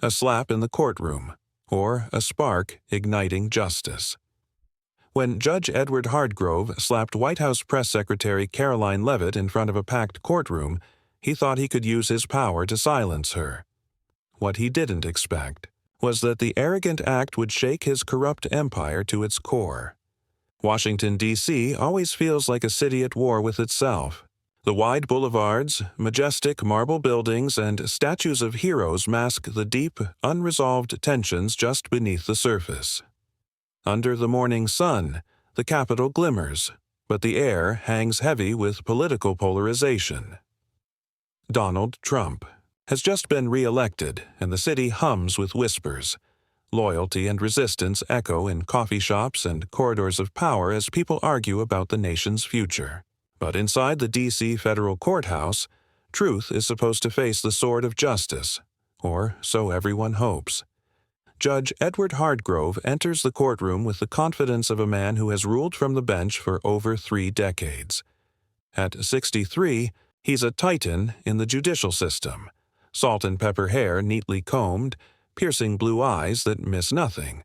a slap in the courtroom, or a spark igniting justice. When Judge Edward Hardgrove slapped White House Press Secretary Karoline Leavitt in front of a packed courtroom, he thought he could use his power to silence her. What he didn't expect was that the arrogant act would shake his corrupt empire to its core. Washington, D.C. always feels like a city at war with itself. The wide boulevards, majestic marble buildings, and statues of heroes mask the deep, unresolved tensions just beneath the surface. Under the morning sun, the Capitol glimmers, but the air hangs heavy with political polarization. Donald Trump has just been re-elected, and the city hums with whispers. Loyalty and resistance echo in coffee shops and corridors of power as people argue about the nation's future. But inside the D.C. federal courthouse, truth is supposed to face the sword of justice, or so everyone hopes. Judge Edward Hardgrove enters the courtroom with the confidence of a man who has ruled from the bench for over 3 decades. At 63, he's a titan in the judicial system. Salt and pepper hair neatly combed, piercing blue eyes that miss nothing.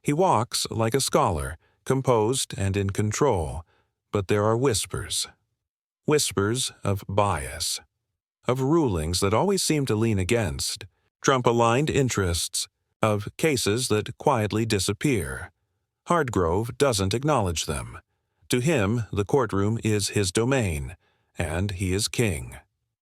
He walks like a scholar, composed and in control, but there are whispers. Whispers of bias, of rulings that always seem to lean against, Trump-aligned interests, of cases that quietly disappear. Hardgrove doesn't acknowledge them. To him, the courtroom is his domain, and he is king.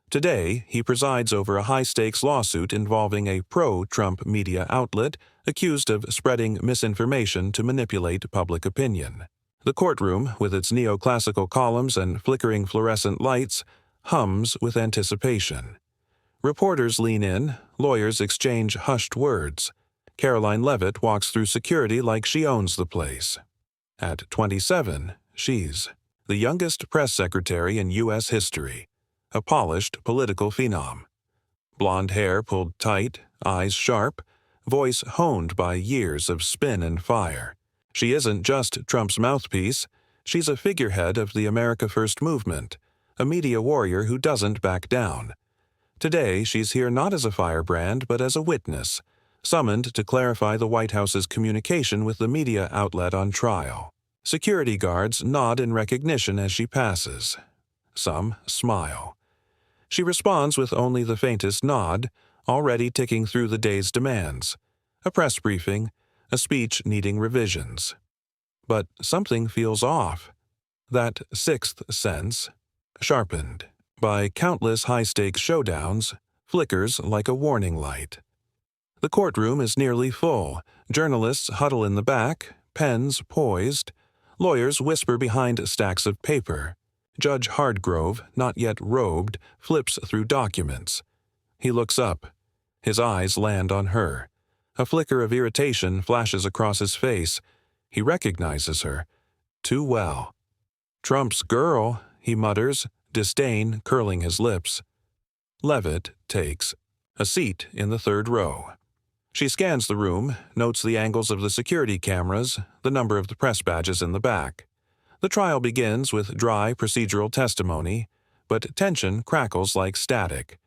Today, he presides over a high-stakes lawsuit involving a pro-Trump media outlet accused of spreading misinformation to manipulate public opinion. The courtroom, with its neoclassical columns and flickering fluorescent lights, hums with anticipation. Reporters lean in, lawyers exchange hushed words. Karoline Leavitt walks through security like she owns the place. At 27, she's the youngest press secretary in U.S. history, a polished political phenom. Blonde hair pulled tight, eyes sharp, voice honed by years of spin and fire. She isn't just Trump's mouthpiece, she's a figurehead of the America First movement, a media warrior who doesn't back down. Today, she's here not as a firebrand, but as a witness, summoned to clarify the White House's communication with the media outlet on trial. Security guards nod in recognition as she passes. Some smile. She responds with only the faintest nod, already ticking through the day's demands. A press briefing, a speech needing revisions. But something feels off. That sixth sense, sharpened by countless high-stakes showdowns, flickers like a warning light. The courtroom is nearly full. Journalists huddle in the back, pens poised. Lawyers whisper behind stacks of paper. Judge Hardgrove, not yet robed, flips through documents. He looks up. His eyes land on her. A flicker of irritation flashes across his face. He recognizes her. Too well. Trump's girl, he mutters, disdain curling his lips. Leavitt takes a seat in the 3rd row. She scans the room, notes the angles of the security cameras, the number of the press badges in the back. The trial begins with dry procedural testimony, but tension crackles like static.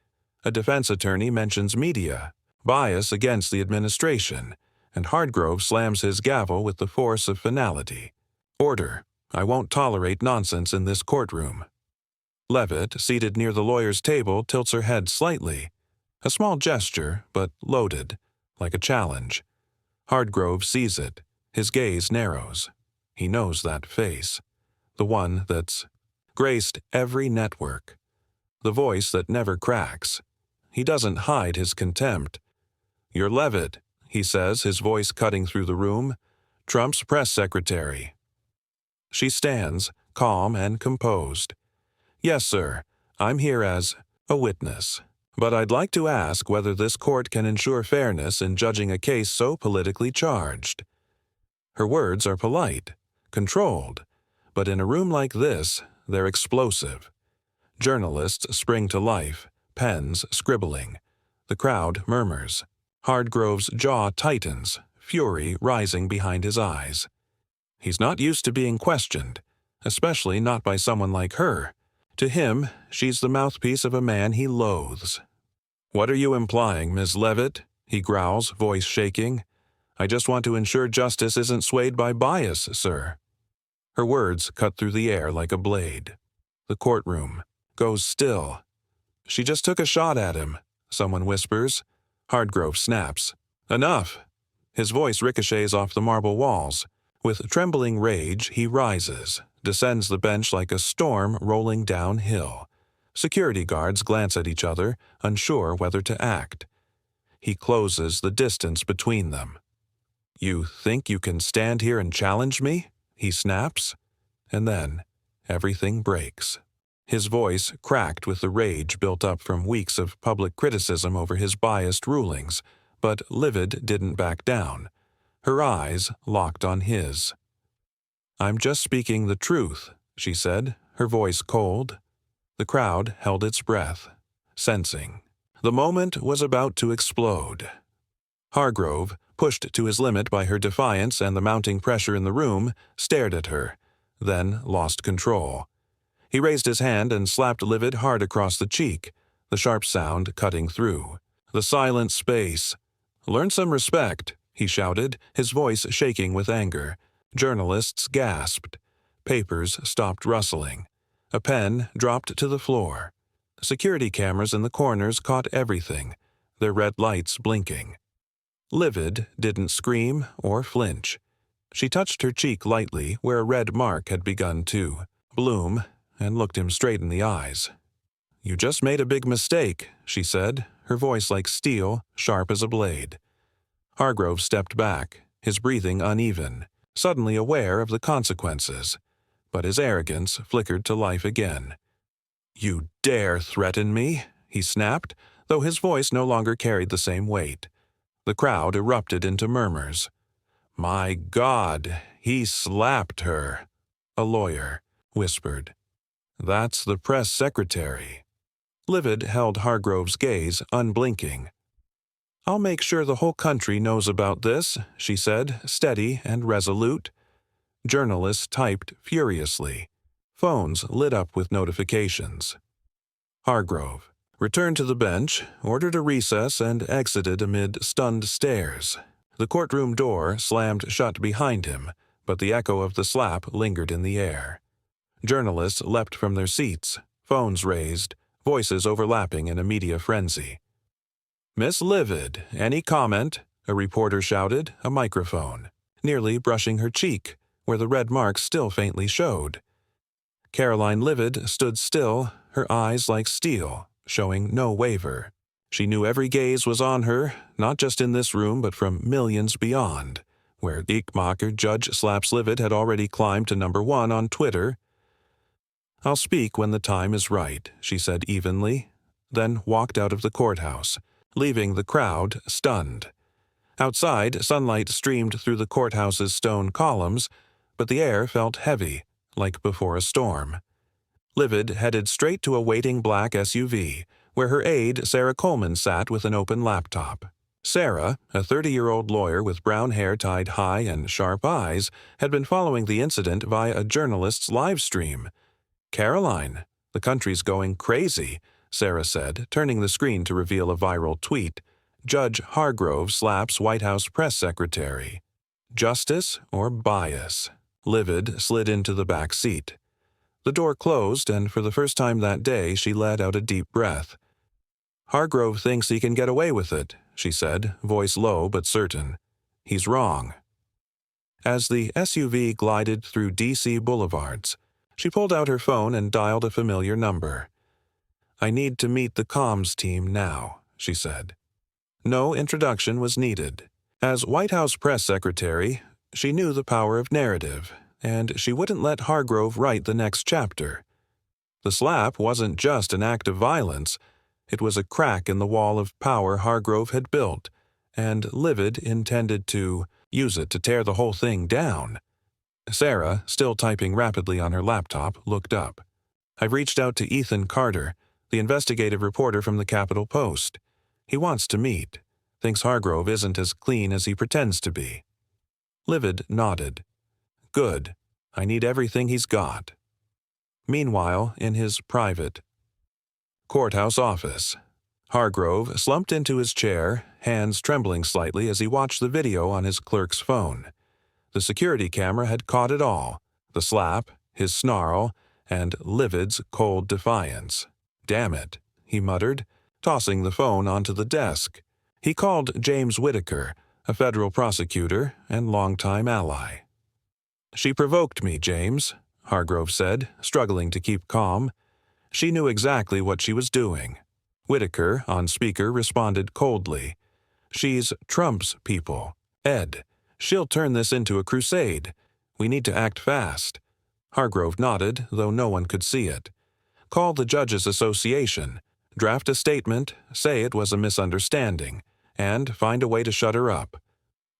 A defense attorney mentions media, bias against the administration, and Hardgrove slams his gavel with the force of finality. Order. I won't tolerate nonsense in this courtroom. Leavitt, seated near the lawyer's table, tilts her head slightly. A small gesture, but loaded, like a challenge. Hardgrove sees it. His gaze narrows. He knows that face. The one that's graced every network. The voice that never cracks. He doesn't hide his contempt. "You're Leavitt," he says, his voice cutting through the room. "Trump's press secretary." She stands, calm and composed. "Yes, sir. I'm here as a witness. But I'd like to ask whether this court can ensure fairness in judging a case so politically charged." Her words are polite, controlled, but in a room like this, they're explosive. Journalists spring to life, pens scribbling. The crowd murmurs. Hardgrove's jaw tightens, fury rising behind his eyes. He's not used to being questioned, especially not by someone like her. To him, she's the mouthpiece of a man he loathes. "What are you implying, Ms. Leavitt?" he growls, voice shaking. "I just want to ensure justice isn't swayed by bias, sir." Her words cut through the air like a blade. The courtroom goes still. "She just took a shot at him," someone whispers. Hardgrove snaps. "Enough!" His voice ricochets off the marble walls. With trembling rage, he rises, descends the bench like a storm rolling downhill. Security guards glance at each other, unsure whether to act. He closes the distance between them. "You think you can stand here and challenge me?" he snaps. And then, everything breaks. His voice cracked with the rage built up from weeks of public criticism over his biased rulings, but Leavitt didn't back down. Her eyes locked on his. "I'm just speaking the truth," she said, her voice cold. The crowd held its breath, sensing. The moment was about to explode. Hardgrove, pushed to his limit by her defiance and the mounting pressure in the room, stared at her, then lost control. He raised his hand and slapped Leavitt hard across the cheek, the sharp sound cutting through. The silent space. "Learn some respect," he shouted, his voice shaking with anger. Journalists gasped. Papers stopped rustling. A pen dropped to the floor. Security cameras in the corners caught everything, their red lights blinking. Leavitt didn't scream or flinch. She touched her cheek lightly where a red mark had begun to bloom and looked him straight in the eyes. "You just made a big mistake," she said, her voice like steel, sharp as a blade. Hardgrove stepped back, his breathing uneven, suddenly aware of the consequences. But his arrogance flickered to life again. "You dare threaten me?" he snapped, though his voice no longer carried the same weight. The crowd erupted into murmurs. "My God, he slapped her," a lawyer whispered. "That's the press secretary." Leavitt held Hardgrove's gaze unblinking. "I'll make sure the whole country knows about this," she said, steady and resolute. Journalists typed furiously. Phones lit up with notifications. Hardgrove returned to the bench, ordered a recess, and exited amid stunned stares. The courtroom door slammed shut behind him, but the echo of the slap lingered in the air. Journalists leapt from their seats, phones raised, voices overlapping in a media frenzy. "Miss Leavitt, any comment?" a reporter shouted, a microphone, nearly brushing her cheek, where the red mark still faintly showed. Karoline Leavitt stood still, her eyes like steel, showing no waver. She knew every gaze was on her, not just in this room but from millions beyond, where Diekmacher Judge Slaps Leavitt had already climbed to #1 on Twitter. "I'll speak when the time is right," she said evenly, then walked out of the courthouse, leaving the crowd stunned. Outside, sunlight streamed through the courthouse's stone columns, but the air felt heavy, like before a storm. Leavitt headed straight to a waiting black SUV, where her aide, Sarah Coleman, sat with an open laptop. Sarah, a 30-year-old lawyer with brown hair tied high and sharp eyes, had been following the incident via a journalist's live stream. "Karoline, the country's going crazy," Sarah said, turning the screen to reveal a viral tweet. "Judge Hardgrove slaps White House press secretary. Justice or bias?" Leavitt slid into the back seat. The door closed, and for the first time that day she let out a deep breath. "Hardgrove thinks he can get away with it," she said, voice low but certain. "He's wrong." As the SUV glided through D.C. boulevards, she pulled out her phone and dialed a familiar number. "I need to meet the comms team now," she said. No introduction was needed. As White House press secretary, she knew the power of narrative, and she wouldn't let Hardgrove write the next chapter. The slap wasn't just an act of violence. It was a crack in the wall of power Hardgrove had built, and Leavitt intended to use it to tear the whole thing down. Sarah, still typing rapidly on her laptop, looked up. "I've reached out to Ethan Carter, the investigative reporter from the Capitol Post. He wants to meet. Thinks Hardgrove isn't as clean as he pretends to be." Leavitt nodded. "Good. I need everything he's got." Meanwhile, in his private courthouse office, Hardgrove slumped into his chair, hands trembling slightly as he watched the video on his clerk's phone. The security camera had caught it all: the slap, his snarl, and Leavitt's cold defiance. "Damn it," he muttered, tossing the phone onto the desk. He called James Whitaker, a federal prosecutor and longtime ally. "She provoked me, James," Hargrove said, struggling to keep calm. She knew exactly what she was doing. Whitaker, on speaker, responded coldly. "She's Trump's people. Ed, she'll turn this into a crusade. We need to act fast." Hargrove nodded, though no one could see it. "Call the Judges Association, draft a statement, say it was a misunderstanding, and find a way to shut her up."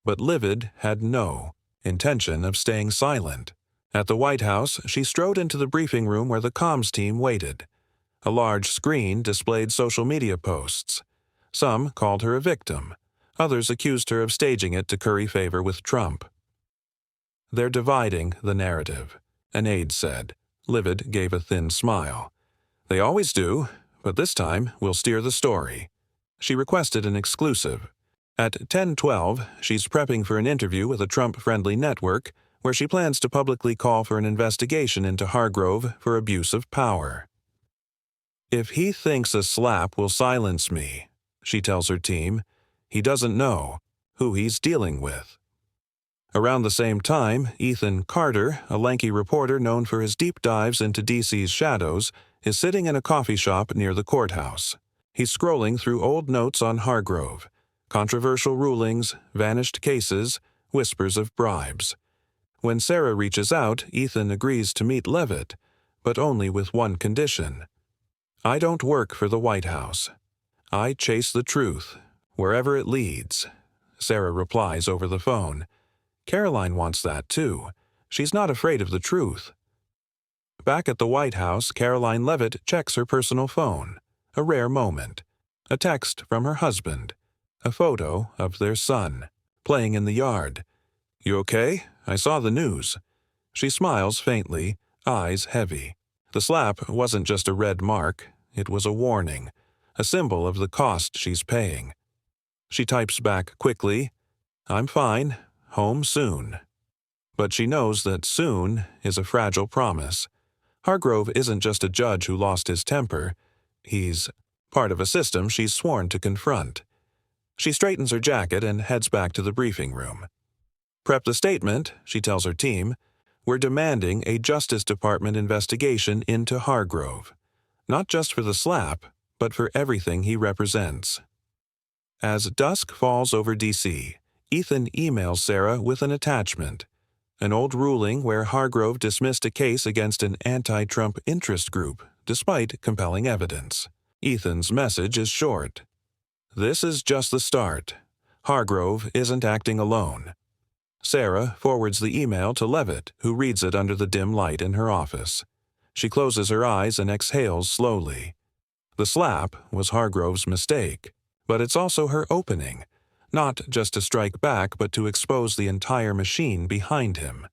But Leavitt had no intention of staying silent. At the White House, she strode into the briefing room where the comms team waited. A large screen displayed social media posts. Some called her a victim. Others accused her of staging it to curry favor with Trump. "They're dividing the narrative," an aide said. Leavitt gave a thin smile. "They always do, but this time we'll steer the story." She requested an exclusive. At 10:12, she's prepping for an interview with a Trump-friendly network where she plans to publicly call for an investigation into Hargrove for abuse of power. "If he thinks a slap will silence me," she tells her team, "he doesn't know who he's dealing with." Around the same time, Ethan Carter, a lanky reporter known for his deep dives into DC's shadows, is sitting in a coffee shop near the courthouse. He's scrolling through old notes on Hargrove, controversial rulings, vanished cases, whispers of bribes. When Sarah reaches out, Ethan agrees to meet Leavitt, but only with one condition. "I don't work for the White House. I chase the truth, wherever it leads," Sarah replies over the phone. Karoline wants that too. She's not afraid of the truth. Back at the White House, Karoline Leavitt checks her personal phone. A rare moment. A text from her husband. A photo of their son, playing in the yard. "You okay? I saw the news." She smiles faintly, eyes heavy. The slap wasn't just a red mark, it was a warning, a symbol of the cost she's paying. She types back quickly, "I'm fine, home soon." But she knows that soon is a fragile promise. Hargrove isn't just a judge who lost his temper. He's part of a system she's sworn to confront. She straightens her jacket and heads back to the briefing room. "Prep the statement," she tells her team. "We're demanding a Justice Department investigation into Hargrove. Not just for the slap, but for everything he represents." As dusk falls over DC, Ethan emails Sarah with an attachment. An old ruling where Hargrove dismissed a case against an anti-Trump interest group, despite compelling evidence. Ethan's message is short. This is just the start. Hargrove isn't acting alone. Sarah forwards the email to Leavitt, who reads it under the dim light in her office. She closes her eyes and exhales slowly. The slap was Hargrove's mistake, but it's also her opening, not just to strike back but to expose the entire machine behind him.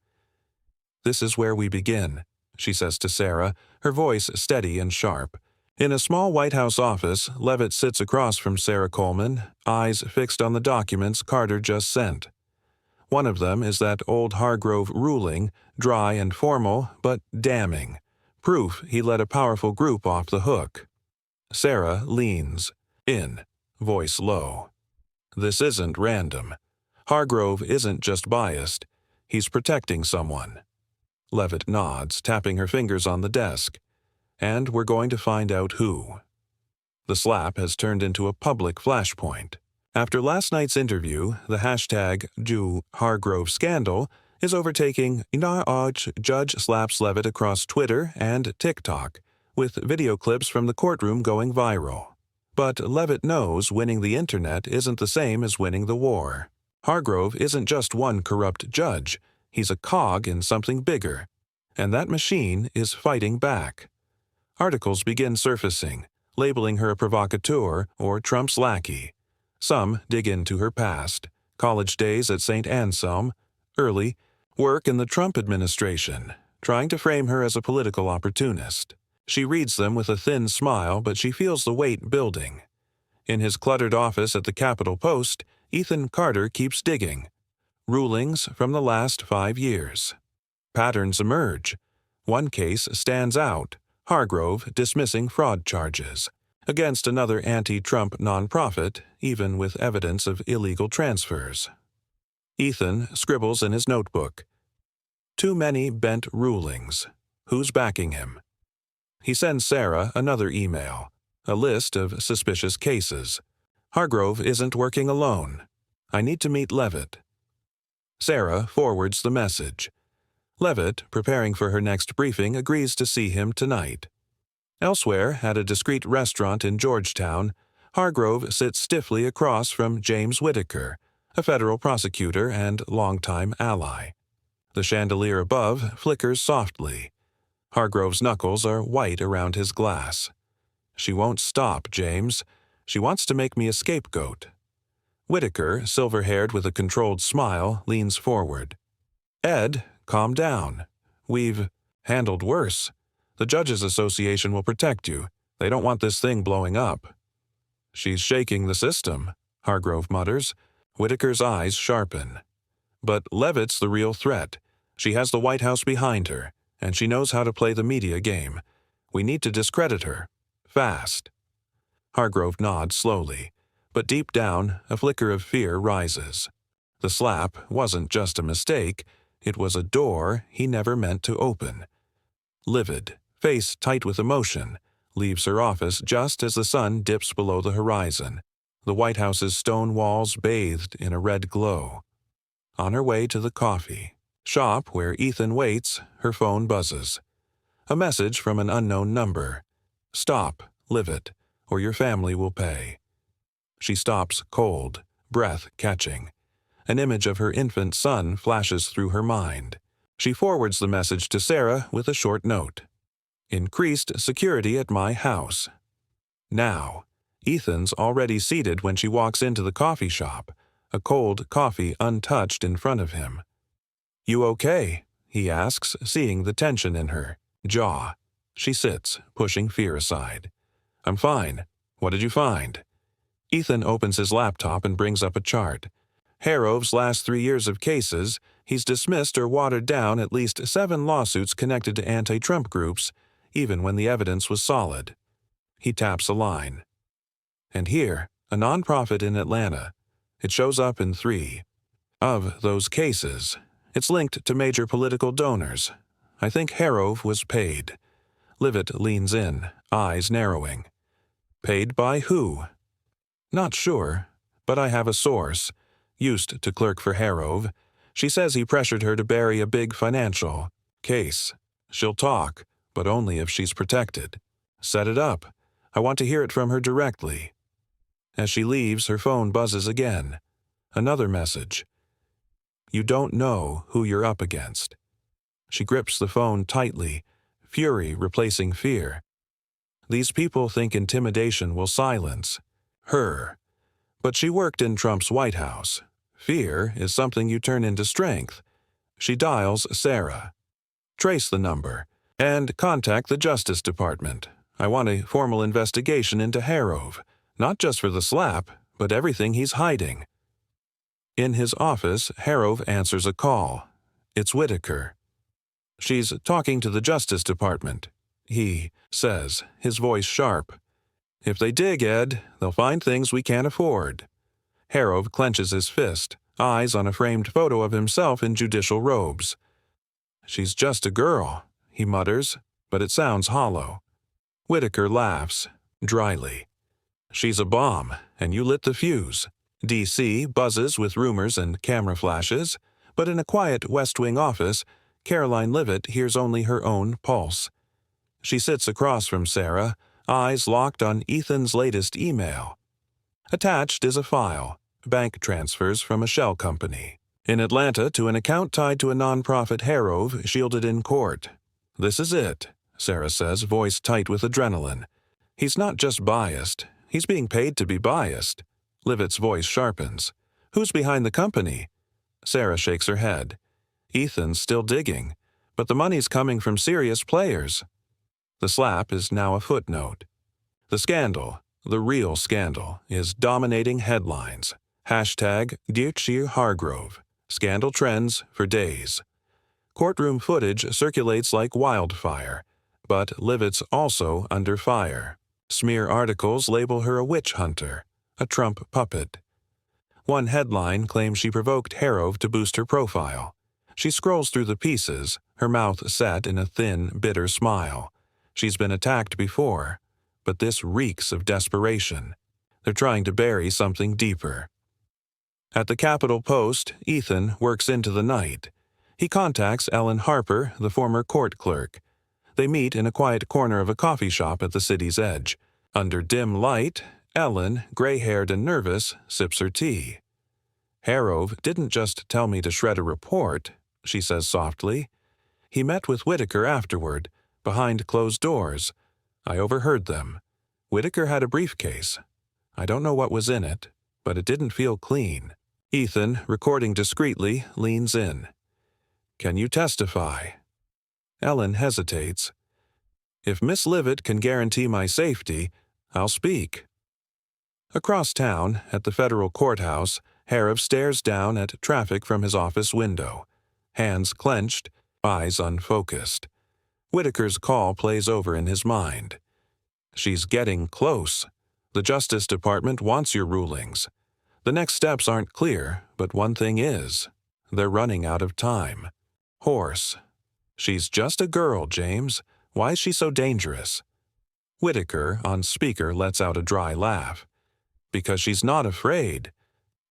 "This is where we begin," she says to Sarah, her voice steady and sharp. In a small White House office, Leavitt sits across from Sarah Coleman, eyes fixed on the documents Carter just sent. One of them is that old Hargrove ruling, dry and formal, but damning. Proof he let a powerful group off the hook. Sarah leans in, voice low. This isn't random. Hargrove isn't just biased. He's protecting someone. Leavitt nods, tapping her fingers on the desk. "And we're going to find out who." The slap has turned into a public flashpoint. After last night's interview, the hashtag #JewHargrove scandal is overtaking Judge Slaps Leavitt across Twitter and TikTok, with video clips from the courtroom going viral. But Leavitt knows winning the internet isn't the same as winning the war. Hargrove isn't just one corrupt judge, he's a cog in something bigger. And that machine is fighting back. Articles begin surfacing, labeling her a provocateur or Trump's lackey. Some dig into her past, college days at St. Anselm, early, work in the Trump administration, trying to frame her as a political opportunist. She reads them with a thin smile, but she feels the weight building. In his cluttered office at the Capitol Post, Ethan Carter keeps digging. Rulings from the last 5 years. Patterns emerge. One case stands out, Hargrove dismissing fraud charges against another anti-Trump nonprofit, even with evidence of illegal transfers. Ethan scribbles in his notebook. Too many bent rulings. Who's backing him? He sends Sarah another email, a list of suspicious cases. Hargrove isn't working alone. I need to meet Leavitt. Sarah forwards the message. Leavitt, preparing for her next briefing, agrees to see him tonight. Elsewhere, at a discreet restaurant in Georgetown, Hargrove sits stiffly across from James Whitaker, a federal prosecutor and longtime ally. The chandelier above flickers softly. Hargrove's knuckles are white around his glass. She won't stop, James. She wants to make me a scapegoat. Whitaker, silver-haired with a controlled smile, leans forward. Ed, calm down. We've handled worse. The Judges Association will protect you. They don't want this thing blowing up. She's shaking the system, Hargrove mutters. Whitaker's eyes sharpen. But Leavitt's the real threat. She has the White House behind her, and she knows how to play the media game. We need to discredit her. Fast. Hargrove nods slowly, but deep down, a flicker of fear rises. The slap wasn't just a mistake. It was a door he never meant to open. Livid, face tight with emotion, leaves her office just as the sun dips below the horizon, the White House's stone walls bathed in a red glow. On her way to the coffee shop where Ethan waits, her phone buzzes. A message from an unknown number. Stop, Leavitt, or your family will pay. She stops cold, breath catching. An image of her infant son flashes through her mind. She forwards the message to Sarah with a short note. Increased security at my house. Now, Ethan's already seated when she walks into the coffee shop, a cold coffee untouched in front of him. You okay? He asks, seeing the tension in her jaw. She sits, pushing fear aside. I'm fine. What did you find? Ethan opens his laptop and brings up a chart. Harrove's last 3 years of cases, he's dismissed or watered down at least 7 lawsuits connected to anti-Trump groups, even when the evidence was solid. He taps a line. And here, a nonprofit in Atlanta. It shows up in 3. Of those cases, it's linked to major political donors. I think Harrove was paid. Leavitt leans in, eyes narrowing. Paid by who? Not sure, but I have a source. Used to clerk for Harrove. She says he pressured her to bury a big financial case. She'll talk, but only if she's protected. Set it up. I want to hear it from her directly. As she leaves, her phone buzzes again. Another message. You don't know who you're up against. She grips the phone tightly, fury replacing fear. These people think intimidation will silence her. But she worked in Trump's White House. Fear is something you turn into strength. She dials Sarah. Trace the number and contact the Justice Department. I want a formal investigation into Harrove, not just for the slap, but everything he's hiding. In his office, Harrove answers a call. It's Whitaker. She's talking to the Justice Department, he says, his voice sharp. If they dig, Ed, they'll find things we can't afford. Harrove clenches his fist, eyes on a framed photo of himself in judicial robes. She's just a girl, he mutters, but it sounds hollow. Whitaker laughs, dryly. She's a bomb, and you lit the fuse. D.C. buzzes with rumors and camera flashes, but in a quiet West Wing office, Karoline Leavitt hears only her own pulse. She sits across from Sarah, eyes locked on Ethan's latest email. Attached is a file, bank transfers from a shell company. In Atlanta to an account tied to a nonprofit Harrove shielded in court. This is it, Sarah says, voice tight with adrenaline. He's not just biased. He's being paid to be biased. Leavitt's voice sharpens. Who's behind the company? Sarah shakes her head. Ethan's still digging, but the money's coming from serious players. The slap is now a footnote. The scandal, The real scandal is dominating headlines. Hashtag Dear Hargrove. Scandal trends for days. Courtroom footage circulates like wildfire, but Leavitt's also under fire. Smear articles label her a witch hunter, a Trump puppet. One headline claims she provoked Harrove to boost her profile. She scrolls through the pieces, her mouth set in a thin, bitter smile. She's been attacked before, but this reeks of desperation. They're trying to bury something deeper. At the Capitol Post, Ethan works into the night. He contacts Ellen Harper, the former court clerk. They meet in a quiet corner of a coffee shop at the city's edge. Under dim light, Ellen, gray-haired and nervous, sips her tea. "Harrove didn't just tell me to shred a report," she says softly. "He met with Whitaker afterward, behind closed doors. I overheard them. Whitaker had a briefcase. I don't know what was in it, but it didn't feel clean." Ethan, recording discreetly, leans in. "Can you testify?" Ellen hesitates. "If Miss Leavitt can guarantee my safety, I'll speak." Across town, at the federal courthouse, Harrove stares down at traffic from his office window. Hands clenched, eyes unfocused. Whitaker's call plays over in his mind. "She's getting close. The Justice Department wants your rulings. The next steps aren't clear, but one thing is. They're running out of time." Hoarse. "She's just a girl, James. Why is she so dangerous?" Whitaker, on speaker, lets out a dry laugh. "Because she's not afraid."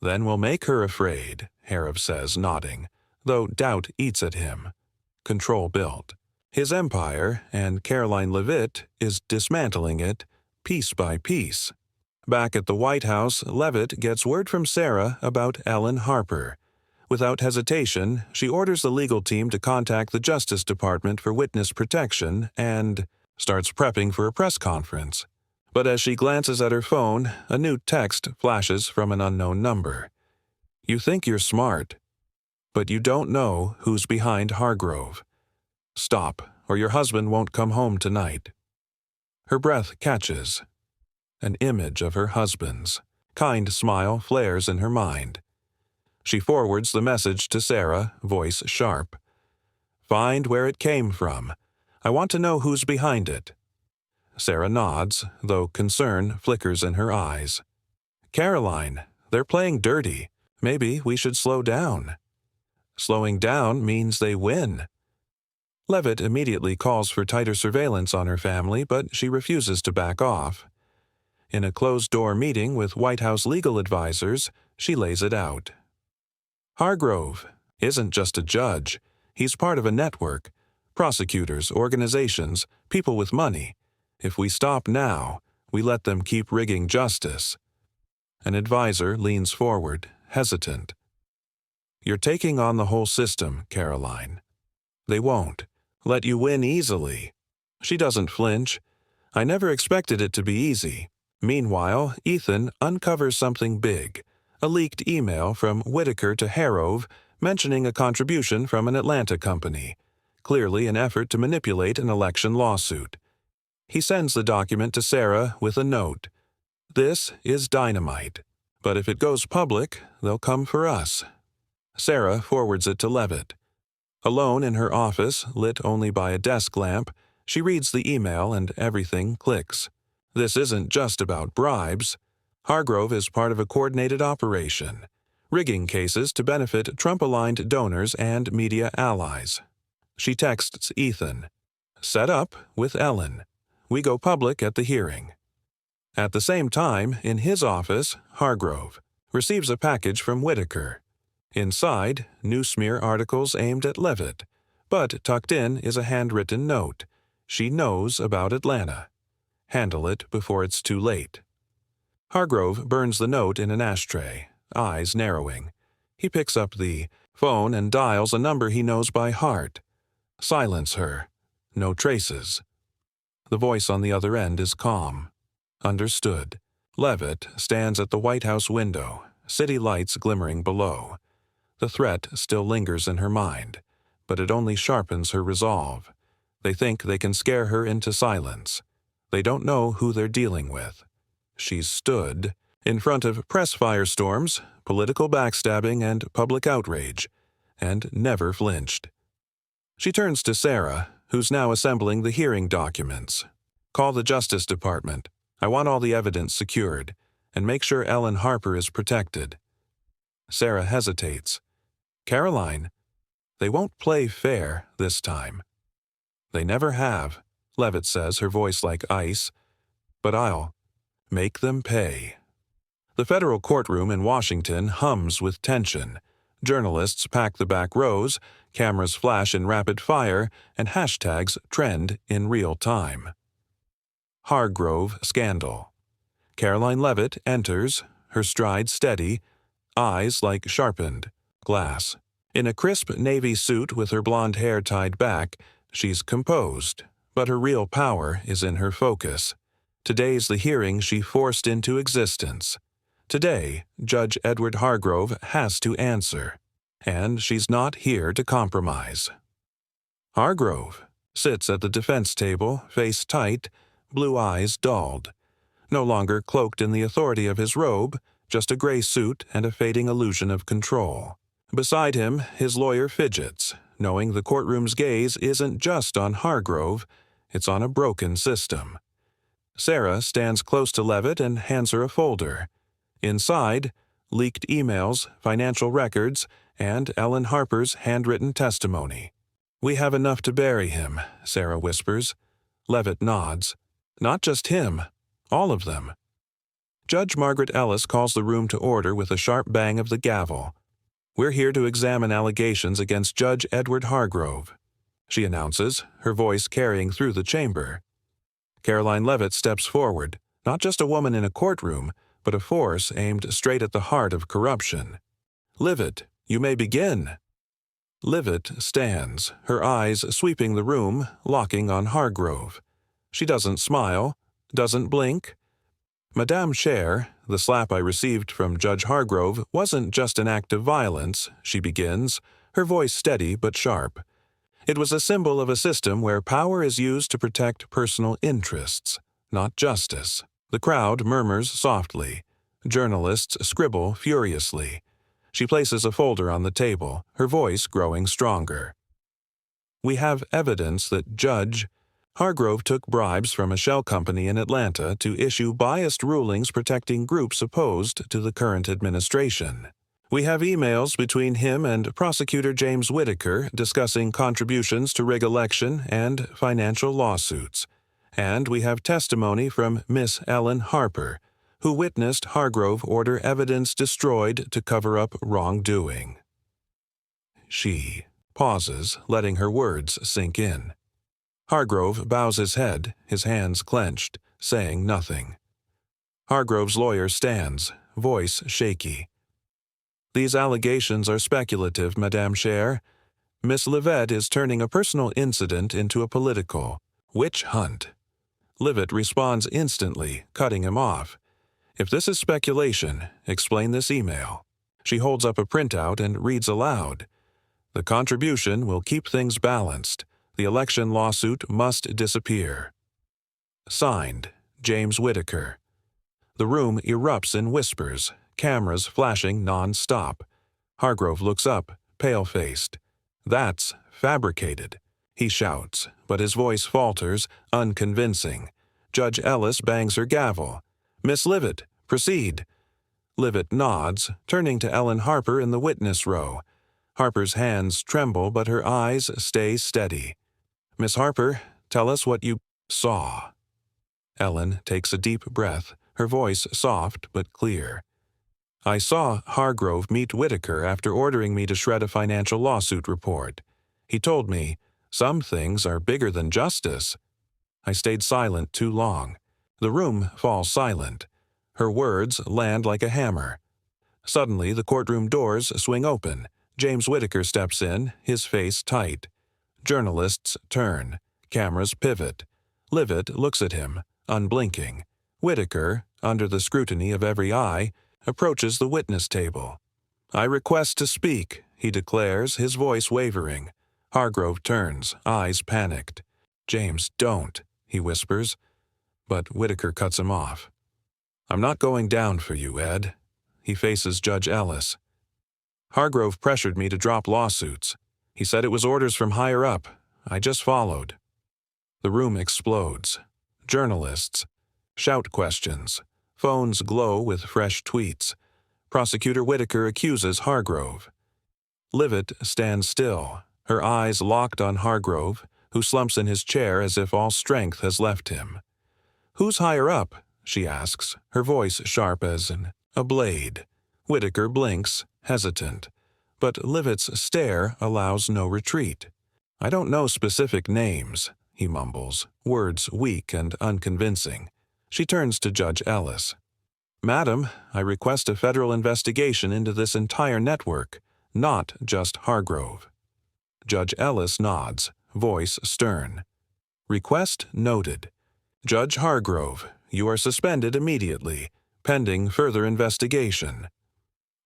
"Then we'll make her afraid," Harrove says, nodding, though doubt eats at him. Control built. His empire, and Karoline Leavitt, is dismantling it, piece by piece. Back at the White House, Leavitt gets word from Sarah about Ellen Harper. Without hesitation, she orders the legal team to contact the Justice Department for witness protection and starts prepping for a press conference. But as she glances at her phone, a new text flashes from an unknown number. "You think you're smart, but you don't know who's behind Hargrove. Stop, or your husband won't come home tonight." Her breath catches. An image of her husband's. Kind smile flares in her mind. She forwards the message to Sarah, voice sharp. "Find where it came from. I want to know who's behind it." Sarah nods, though concern flickers in her eyes. "Karoline, they're playing dirty. Maybe we should slow down." "Slowing down means they win." Leavitt immediately calls for tighter surveillance on her family, but she refuses to back off. In a closed-door meeting with White House legal advisors, she lays it out. Hargrove isn't just a judge. He's part of a network. Prosecutors, organizations, people with money. If we stop now, we let them keep rigging justice. An advisor leans forward, hesitant. "You're taking on the whole system, Karoline. They won't let you win easily." She doesn't flinch. "I never expected it to be easy." Meanwhile, Ethan uncovers something big, a leaked email from Whitaker to Harrove mentioning a contribution from an Atlanta company, clearly an effort to manipulate an election lawsuit. He sends the document to Sarah with a note. "This is dynamite, but if it goes public, they'll come for us." Sarah forwards it to Leavitt. Alone in her office, lit only by a desk lamp, she reads the email and everything clicks. This isn't just about bribes. Hargrove is part of a coordinated operation, rigging cases to benefit Trump-aligned donors and media allies. She texts Ethan. "Set up with Ellen. We go public at the hearing." At the same time, in his office, Hargrove receives a package from Whitaker. Inside, new smear articles aimed at Leavitt, but tucked in is a handwritten note. She knows about Atlanta. Handle it before it's too late. Hargrove burns the note in an ashtray, eyes narrowing. He picks up the phone and dials a number he knows by heart. Silence her. No traces. The voice on the other end is calm. Understood. Leavitt stands at the White House window, city lights glimmering below. The threat still lingers in her mind, but it only sharpens her resolve. They think they can scare her into silence. They don't know who they're dealing with. She's stood in front of press firestorms, political backstabbing, and public outrage, and never flinched. She turns to Sarah, who's now assembling the hearing documents. Call the Justice Department. I want all the evidence secured, and make sure Ellen Harper is protected. Sarah hesitates. Karoline, they won't play fair this time. They never have, Leavitt says, her voice like ice. But I'll make them pay. The federal courtroom in Washington hums with tension. Journalists pack the back rows, cameras flash in rapid fire, and hashtags trend in real time. Hargrove scandal. Karoline Leavitt enters, her stride steady, eyes like sharpened glass. In a crisp navy suit with her blonde hair tied back, she's composed, but her real power is in her focus. Today's the hearing she forced into existence. Today, Judge Edward Hargrove has to answer, and she's not here to compromise. Hargrove sits at the defense table, face tight, blue eyes dulled. No longer cloaked in the authority of his robe, just a gray suit and a fading illusion of control. Beside him, his lawyer fidgets, knowing the courtroom's gaze isn't just on Hargrove, it's on a broken system. Sarah stands close to Leavitt and hands her a folder. Inside, leaked emails, financial records, and Ellen Harper's handwritten testimony. We have enough to bury him, Sarah whispers. Leavitt nods. Not just him, all of them. Judge Margaret Ellis calls the room to order with a sharp bang of the gavel. We're here to examine allegations against Judge Edward Hargrove, she announces, her voice carrying through the chamber. Karoline Leavitt steps forward, not just a woman in a courtroom, but a force aimed straight at the heart of corruption. Leavitt, you may begin. Leavitt stands, her eyes sweeping the room, locking on Hargrove. She doesn't smile, doesn't blink. Madame Cher, the slap I received from Judge Hargrove wasn't just an act of violence, she begins, her voice steady but sharp. It was a symbol of a system where power is used to protect personal interests, not justice. The crowd murmurs softly. Journalists scribble furiously. She places a folder on the table, her voice growing stronger. We have evidence that Judge Hargrove took bribes from a shell company in Atlanta to issue biased rulings protecting groups opposed to the current administration. We have emails between him and Prosecutor James Whitaker discussing contributions to rig election and financial lawsuits. And we have testimony from Miss Ellen Harper, who witnessed Hargrove order evidence destroyed to cover up wrongdoing. She pauses, letting her words sink in. Hargrove bows his head, his hands clenched, saying nothing. Hargrove's lawyer stands, voice shaky. These allegations are speculative, Madame Cher. Miss Leavitt is turning a personal incident into a political witch hunt. Leavitt responds instantly, cutting him off. If this is speculation, explain this email. She holds up a printout and reads aloud. The contribution will keep things balanced. The election lawsuit must disappear. Signed, James Whitaker. The room erupts in whispers, cameras flashing non-stop. Hargrove looks up, pale-faced. That's fabricated, he shouts, but his voice falters, unconvincing. Judge Ellis bangs her gavel. Miss Leavitt, proceed. Leavitt nods, turning to Ellen Harper in the witness row. Harper's hands tremble, but her eyes stay steady. Miss Harper, tell us what you saw. Ellen takes a deep breath, her voice soft but clear. I saw Hargrove meet Whitaker after ordering me to shred a financial lawsuit report. He told me, some things are bigger than justice. I stayed silent too long. The room falls silent. Her words land like a hammer. Suddenly, the courtroom doors swing open. James Whitaker steps in, his face tight. Journalists turn. Cameras pivot. Leavitt looks at him, unblinking. Whitaker, under the scrutiny of every eye, approaches the witness table. I request to speak, he declares, his voice wavering. Hargrove turns, eyes panicked. James, don't, he whispers. But Whitaker cuts him off. I'm not going down for you, Ed. He faces Judge Ellis. Hargrove pressured me to drop lawsuits. He said it was orders from higher up. I just followed. The room explodes. Journalists shout questions. Phones glow with fresh tweets. Prosecutor Whitaker accuses Hargrove. Leavitt stands still, her eyes locked on Hargrove, who slumps in his chair as if all strength has left him. "Who's higher up?" she asks, her voice sharp as a blade. Whitaker blinks, hesitant, but Leavitt's stare allows no retreat. "I don't know specific names," he mumbles, words weak and unconvincing. She turns to Judge Ellis. "Madam, I request a federal investigation into this entire network, not just Hargrove." Judge Ellis nods, voice stern. "Request noted. Judge Hargrove, you are suspended immediately, pending further investigation."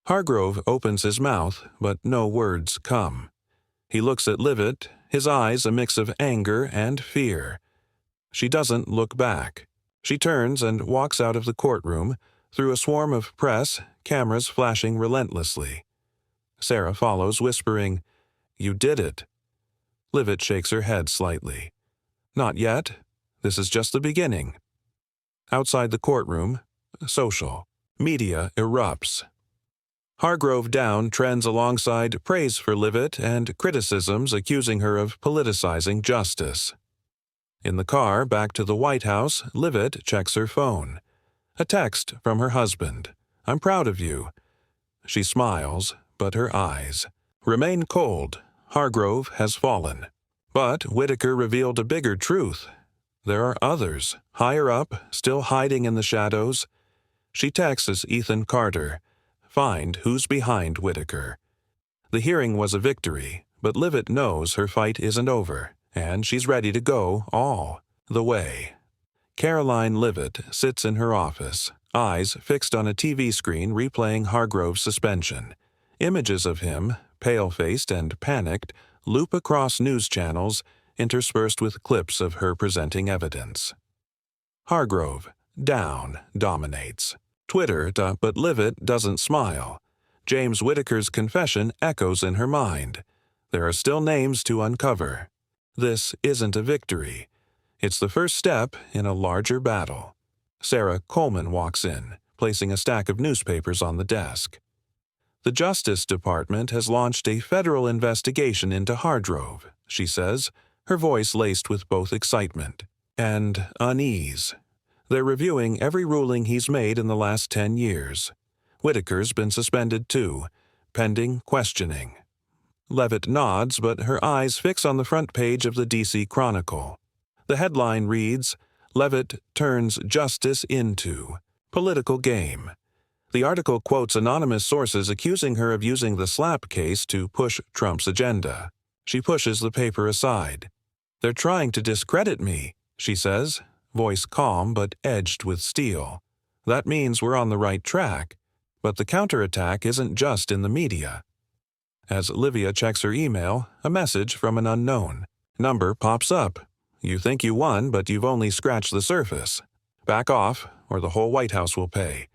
Hargrove opens his mouth, but no words come. He looks at Leavitt, his eyes a mix of anger and fear. She doesn't look back. She turns and walks out of the courtroom, through a swarm of press, cameras flashing relentlessly. Sarah follows, whispering, "You did it." Leavitt shakes her head slightly. "Not yet. This is just the beginning." Outside the courtroom, social. Media erupts. Hargrove down trends alongside praise for Leavitt and criticisms accusing her of politicizing justice. In the car back to the White House, Leavitt checks her phone. A text from her husband. "I'm proud of you." She smiles, but her eyes remain cold. Hargrove has fallen. But Whitaker revealed a bigger truth. There are others, higher up, still hiding in the shadows. She texts Ethan Carter. Find who's behind Whitaker. The hearing was a victory, but Leavitt knows her fight isn't over, and she's ready to go all the way. Karoline Leavitt sits in her office, eyes fixed on a TV screen replaying Hargrove's suspension. Images of him, pale-faced and panicked, loop across news channels, interspersed with clips of her presenting evidence. Hargrove, down, dominates. Twitter, but Leavitt doesn't smile. James Whitaker's confession echoes in her mind. There are still names to uncover. This isn't a victory. It's the first step in a larger battle. Sarah Coleman walks in, placing a stack of newspapers on the desk. "The Justice Department has launched a federal investigation into Hargrove," she says, her voice laced with both excitement and unease. "They're reviewing every ruling he's made in the last 10 years. Whitaker's been suspended too, pending questioning." Leavitt nods, but her eyes fix on the front page of the D.C. Chronicle. The headline reads, "Leavitt turns justice into political game." The article quotes anonymous sources accusing her of using the Slap case to push Trump's agenda. She pushes the paper aside. "They're trying to discredit me," she says, voice calm but edged with steel. "That means we're on the right track. But the counterattack isn't just in the media." As Livia checks her email, a message from an unknown number pops up. "You think you won, but you've only scratched the surface. Back off, or the whole White House will pay."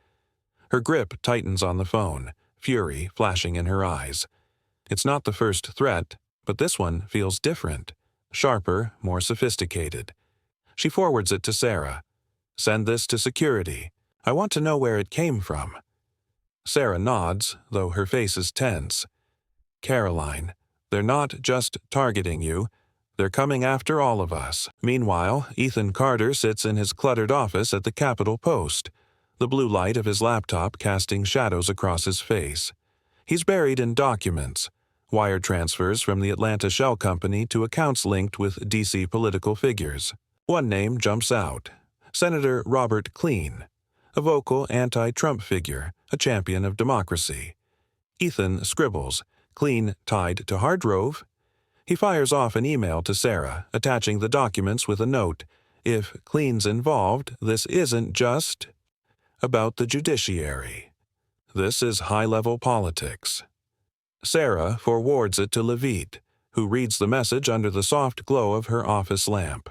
Her grip tightens on the phone, fury flashing in her eyes. It's not the first threat, but this one feels different, sharper, more sophisticated. She forwards it to Sarah. "Send this to security. I want to know where it came from." Sarah nods, though her face is tense. "Karoline, they're not just targeting you. They're coming after all of us." Meanwhile, Ethan Carter sits in his cluttered office at the Capitol Post, the blue light of his laptop casting shadows across his face. He's buried in documents, wire transfers from the Atlanta shell company to accounts linked with D.C. political figures. One name jumps out: Senator Robert Klein, a vocal anti-Trump figure, a champion of democracy. Ethan scribbles, "Klein tied to Hargrove?" He fires off an email to Sarah, attaching the documents with a note. If Klein's involved, this isn't just about the judiciary. This is high-level politics. Sarah forwards it to Leavitt, who reads the message under the soft glow of her office lamp.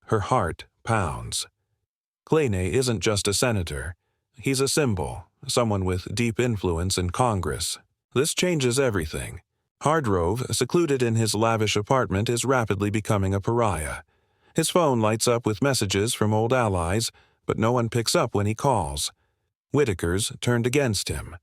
Her heart pounds. Klein isn't just a senator. He's a symbol, someone with deep influence in Congress. This changes everything. Hargrove, secluded in his lavish apartment, is rapidly becoming a pariah. His phone lights up with messages from old allies, but no one picks up when he calls. Whitaker's turned against him.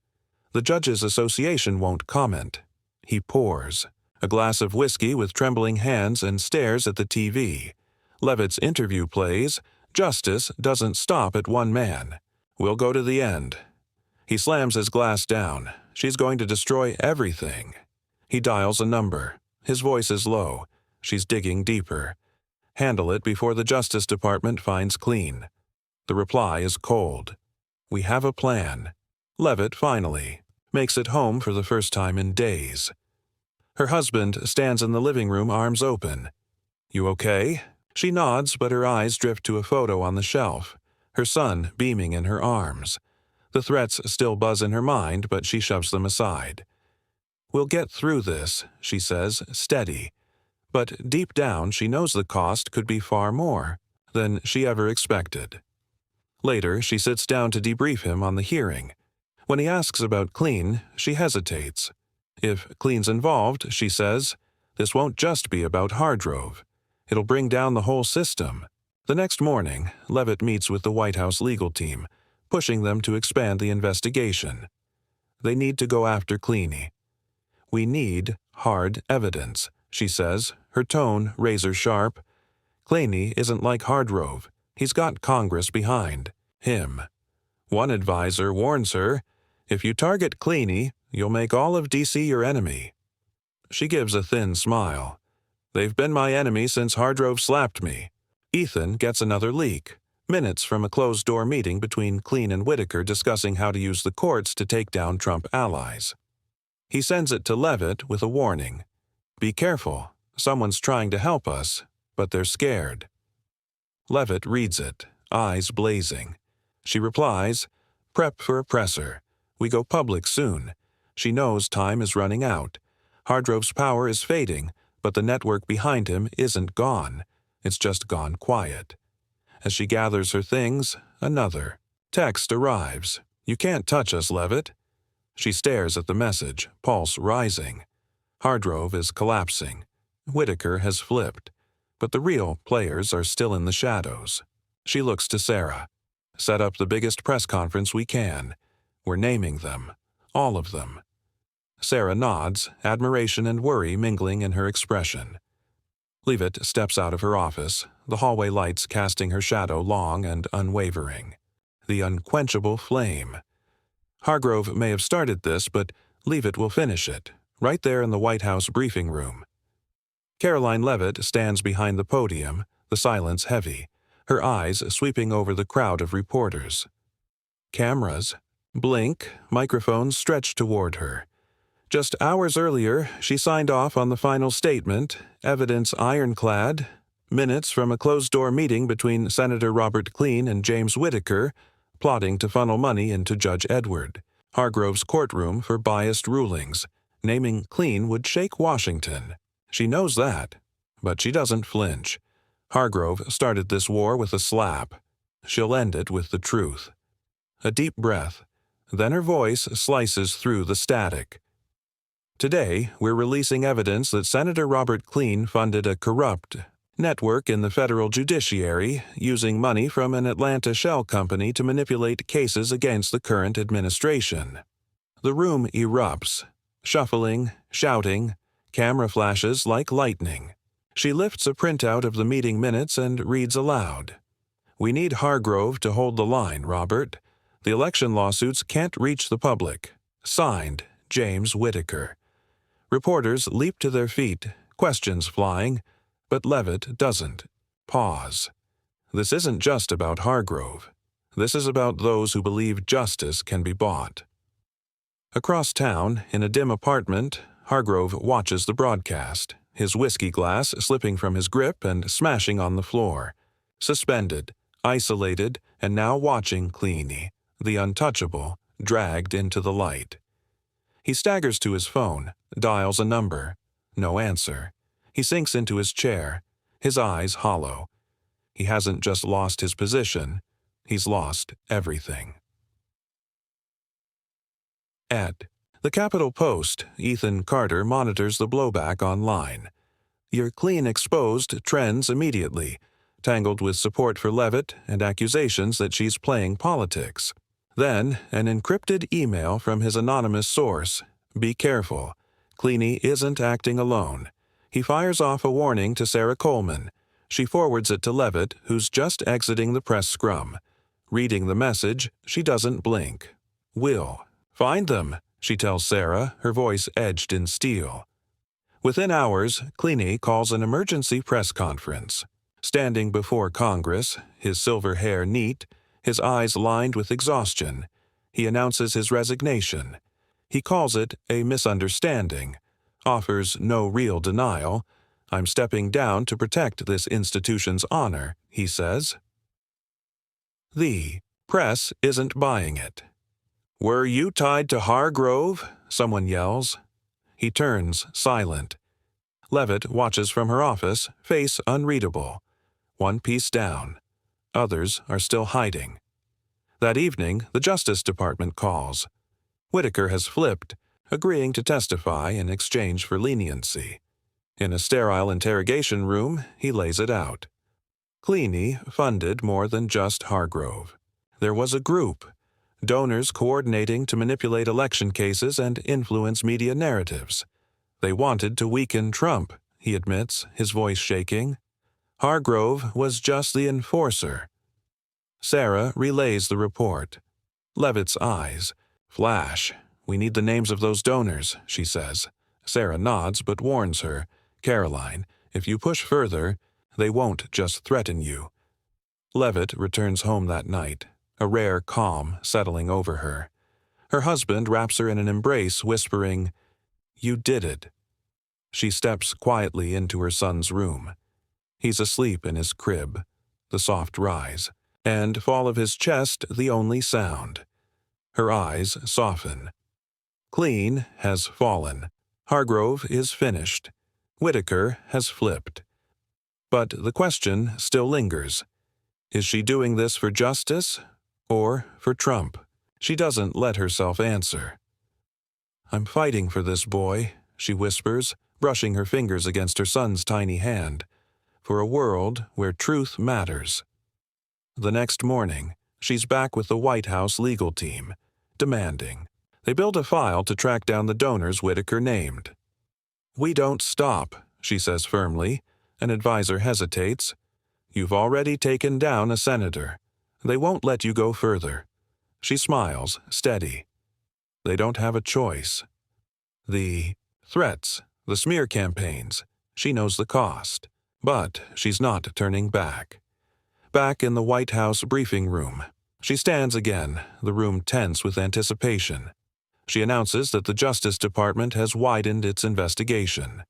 The Judges Association won't comment. He pours a glass of whiskey with trembling hands and stares at the TV. Leavitt's interview plays. Justice doesn't stop at one man. We'll go to the end. He slams his glass down. She's going to destroy everything. He dials a number. His voice is low. She's digging deeper. Handle it before the Justice Department finds clean. The reply is cold. We have a plan. Leavitt, finally, makes it home for the first time in days. Her husband stands in the living room, arms open. You okay? She nods, but her eyes drift to a photo on the shelf, her son beaming in her arms. The threats still buzz in her mind, but she shoves them aside. We'll get through this, she says, steady. But deep down, she knows the cost could be far more than she ever expected. Later, she sits down to debrief him on the hearing. When he asks about Clean, she hesitates. If Clean's involved, she says, this won't just be about Hargrove. It'll bring down the whole system. The next morning, Leavitt meets with the White House legal team, pushing them to expand the investigation. They need to go after Cleany. We need hard evidence, she says, her tone razor sharp. Cleany isn't like Hargrove. He's got Congress behind him. One advisor warns her, if you target Cleany, you'll make all of D.C. your enemy. She gives a thin smile. They've been my enemy since Hargrove slapped me. Ethan gets another leak. Minutes from a closed-door meeting between Clean and Whitaker discussing how to use the courts to take down Trump allies. He sends it to Leavitt with a warning. Be careful. Someone's trying to help us, but they're scared. Leavitt reads it, eyes blazing. She replies, prep for a presser. We go public soon. She knows time is running out. Hargrove's power is fading, but the network behind him isn't gone. It's just gone quiet. As she gathers her things, another text arrives. You can't touch us, Leavitt. She stares at the message, pulse rising. Hargrove is collapsing. Whitaker has flipped. But the real players are still in the shadows. She looks to Sarah. Set up the biggest press conference we can. We're naming them. All of them. Sarah nods, admiration and worry mingling in her expression. Leavitt steps out of her office, the hallway lights casting her shadow long and unwavering. The unquenchable flame. Hargrove may have started this, but Leavitt will finish it, right there in the White House briefing room. Karoline Leavitt stands behind the podium, the silence heavy, her eyes sweeping over the crowd of reporters. Cameras. Blink, microphones stretch toward her. Just hours earlier, she signed off on the final statement, evidence ironclad, minutes from a closed-door meeting between Senator Robert Clean and James Whitaker, plotting to funnel money into Judge Edward, Hargrove's courtroom for biased rulings. Naming Clean would shake Washington. She knows that, but she doesn't flinch. Hargrove started this war with a slap. She'll end it with the truth. A deep breath. Then her voice slices through the static. Today, we're releasing evidence that Senator Robert Clean funded a corrupt network in the federal judiciary using money from an Atlanta shell company to manipulate cases against the current administration. The room erupts, shuffling, shouting, camera flashes like lightning. She lifts a printout of the meeting minutes and reads aloud. We need Hargrove to hold the line, Robert. The election lawsuits can't reach the public. Signed, James Whitaker. Reporters leap to their feet, questions flying, but Leavitt doesn't. Pause. This isn't just about Hargrove. This is about those who believe justice can be bought. Across town, in a dim apartment, Hargrove watches the broadcast, his whiskey glass slipping from his grip and smashing on the floor. Suspended, isolated, and now watching Cleany, the untouchable, dragged into the light. He staggers to his phone, dials a number. No answer. He sinks into his chair, his eyes hollow. He hasn't just lost his position, he's lost everything. Ed. The Capitol Post, Ethan Carter monitors the blowback online. You're clean exposed trends immediately, tangled with support for Leavitt and accusations that she's playing politics. Then, an encrypted email from his anonymous source. Be careful. Cleany isn't acting alone. He fires off a warning to Sarah Coleman. She forwards it to Leavitt, who's just exiting the press scrum. Reading the message, she doesn't blink. Will. Find them, she tells Sarah, her voice edged in steel. Within hours, Cleany calls an emergency press conference. Standing before Congress, his silver hair neat, his eyes lined with exhaustion, he announces his resignation. He calls it a misunderstanding, offers no real denial. I'm stepping down to protect this institution's honor, he says. The press isn't buying it. Were you tied to Hargrove? Someone yells. He turns, silent. Leavitt watches from her office, face unreadable. One piece down. Others are still hiding. That evening, the Justice Department calls. Whitaker has flipped, agreeing to testify in exchange for leniency. In a sterile interrogation room, he lays it out. Cleany funded more than just Hargrove. There was a group, donors coordinating to manipulate election cases and influence media narratives. They wanted to weaken Trump, he admits, his voice shaking. Hargrove was just the enforcer. Sarah relays the report. Leavitt's eyes flash. We need the names of those donors, she says. Sarah nods but warns her. Karoline, if you push further, they won't just threaten you. Leavitt returns home that night, a rare calm settling over her. Her husband wraps her in an embrace, whispering, "You did it." She steps quietly into her son's room. He's asleep in his crib, the soft rise, and fall of his chest the only sound. Her eyes soften. Clean has fallen. Hargrove is finished. Whitaker has flipped. But the question still lingers. Is she doing this for justice or for Trump? She doesn't let herself answer. I'm fighting for this boy, she whispers, brushing her fingers against her son's tiny hand, for a world where truth matters. The next morning, she's back with the White House legal team, demanding. They build a file to track down the donors Whitaker named. We don't stop, she says firmly. An advisor hesitates. You've already taken down a senator. They won't let you go further. She smiles, steady. They don't have a choice. The threats, the smear campaigns, she knows the cost. But she's not turning back. Back in the White House briefing room, she stands again, the room tense with anticipation. She announces that the Justice Department has widened its investigation.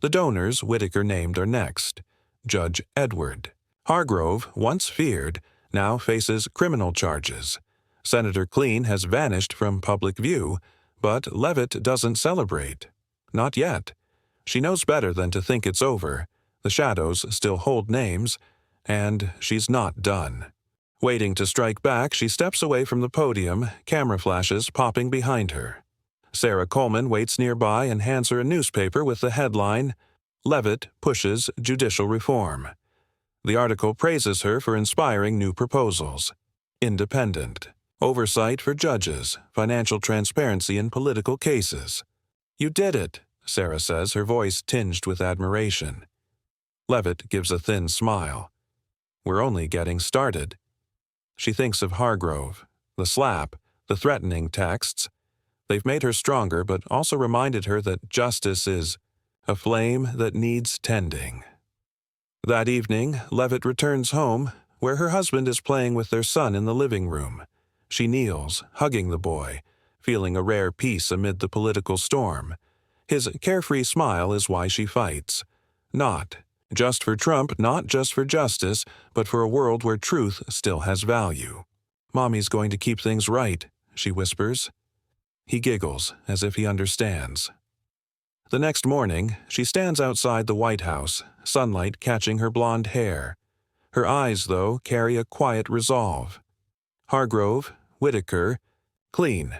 The donors Whitaker named are next. Judge Edward. Hargrove, once feared, now faces criminal charges. Senator Clean has vanished from public view, but Leavitt doesn't celebrate. Not yet. She knows better than to think it's over. The shadows still hold names, and she's not done. Waiting to strike back, she steps away from the podium, camera flashes popping behind her. Sarah Coleman waits nearby and hands her a newspaper with the headline, Leavitt Pushes Judicial Reform. The article praises her for inspiring new proposals. Independent. Oversight for judges. Financial transparency in political cases. You did it, Sarah says, her voice tinged with admiration. Leavitt gives a thin smile. We're only getting started. She thinks of Hargrove, the slap, the threatening texts. They've made her stronger, but also reminded her that justice is a flame that needs tending. That evening, Leavitt returns home, where her husband is playing with their son in the living room. She kneels, hugging the boy, feeling a rare peace amid the political storm. His carefree smile is why she fights. Not just for Trump, not just for justice, but for a world where truth still has value. Mommy's going to keep things right, she whispers. He giggles, as if he understands. The next morning, she stands outside the White House, sunlight catching her blonde hair. Her eyes, though, carry a quiet resolve. Hargrove, Whitaker, Clean.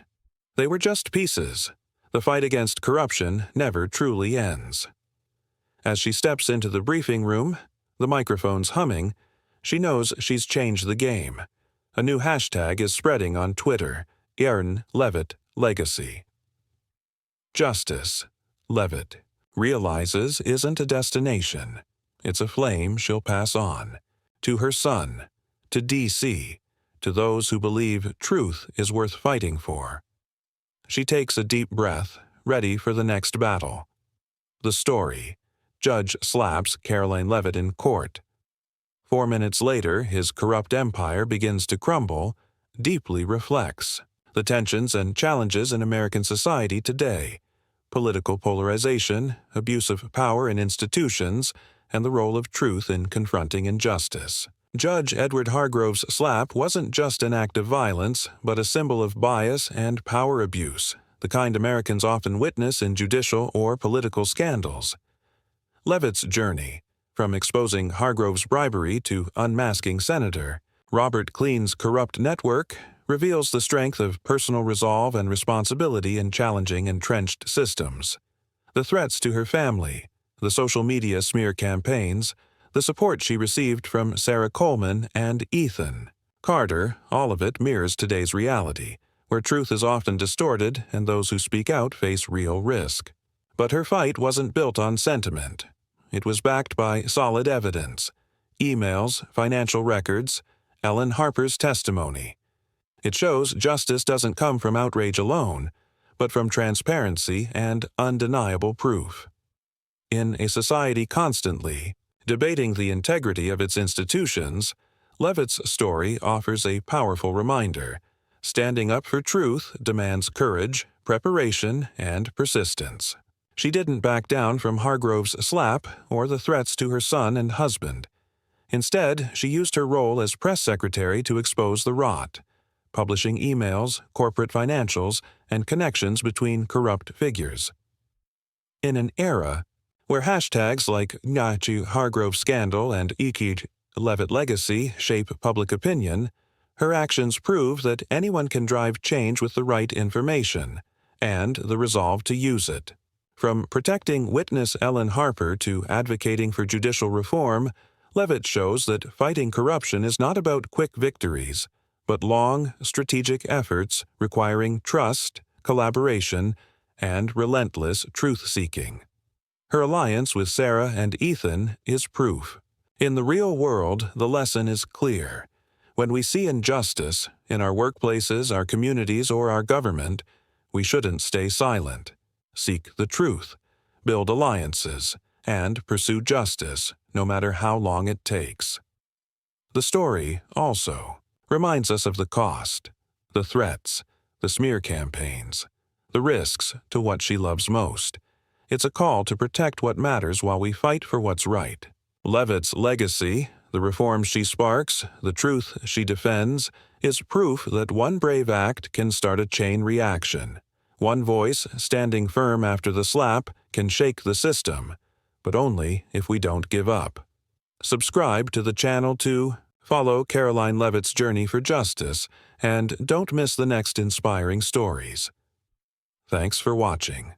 They were just pieces. The fight against corruption never truly ends. As she steps into the briefing room, the microphone's humming, she knows she's changed the game. A new hashtag is spreading on Twitter, Leavitt Legacy. Justice, Leavitt realizes, isn't a destination. It's a flame she'll pass on. To her son, to DC, to those who believe truth is worth fighting for. She takes a deep breath, ready for the next battle. The story: Judge Slaps Karoline Leavitt in court. 4 minutes later, his corrupt empire begins to crumble, deeply reflects the tensions and challenges in American society today: political polarization, abuse of power in institutions, and the role of truth in confronting injustice. Judge Edward Hargrove's slap wasn't just an act of violence, but a symbol of bias and power abuse, the kind Americans often witness in judicial or political scandals. Leavitt's journey, from exposing Hargrove's bribery to unmasking Senator Robert Klein's corrupt network, reveals the strength of personal resolve and responsibility in challenging entrenched systems. The threats to her family, the social media smear campaigns, the support she received from Sarah Coleman and Ethan Carter, all of it mirrors today's reality, where truth is often distorted and those who speak out face real risk. But her fight wasn't built on sentiment. It was backed by solid evidence: emails, financial records, Ellen Harper's testimony. It shows justice doesn't come from outrage alone, but from transparency and undeniable proof. In a society constantly debating the integrity of its institutions, Leavitt's story offers a powerful reminder: standing up for truth demands courage, preparation, and persistence. She didn't back down from Hargrove's slap or the threats to her son and husband. Instead, she used her role as press secretary to expose the rot, publishing emails, corporate financials, and connections between corrupt figures. In an era where hashtags like Nachi Hargrove Scandal and Ikij Leavitt Legacy shape public opinion, her actions prove that anyone can drive change with the right information and the resolve to use it. From protecting witness Ellen Harper to advocating for judicial reform, Leavitt shows that fighting corruption is not about quick victories, but long, strategic efforts requiring trust, collaboration, and relentless truth-seeking. Her alliance with Sarah and Ethan is proof. In the real world, the lesson is clear. When we see injustice, in our workplaces, our communities, or our government, we shouldn't stay silent. Seek the truth, build alliances, and pursue justice, no matter how long it takes. The story, also, reminds us of the cost, the threats, the smear campaigns, the risks to what she loves most. It's a call to protect what matters while we fight for what's right. Leavitt's legacy, the reforms she sparks, the truth she defends, is proof that one brave act can start a chain reaction. One voice, standing firm after the slap, can shake the system, but only if we don't give up. Subscribe to the channel to follow Karoline Leavitt's journey for justice, and don't miss the next inspiring stories. Thanks for watching.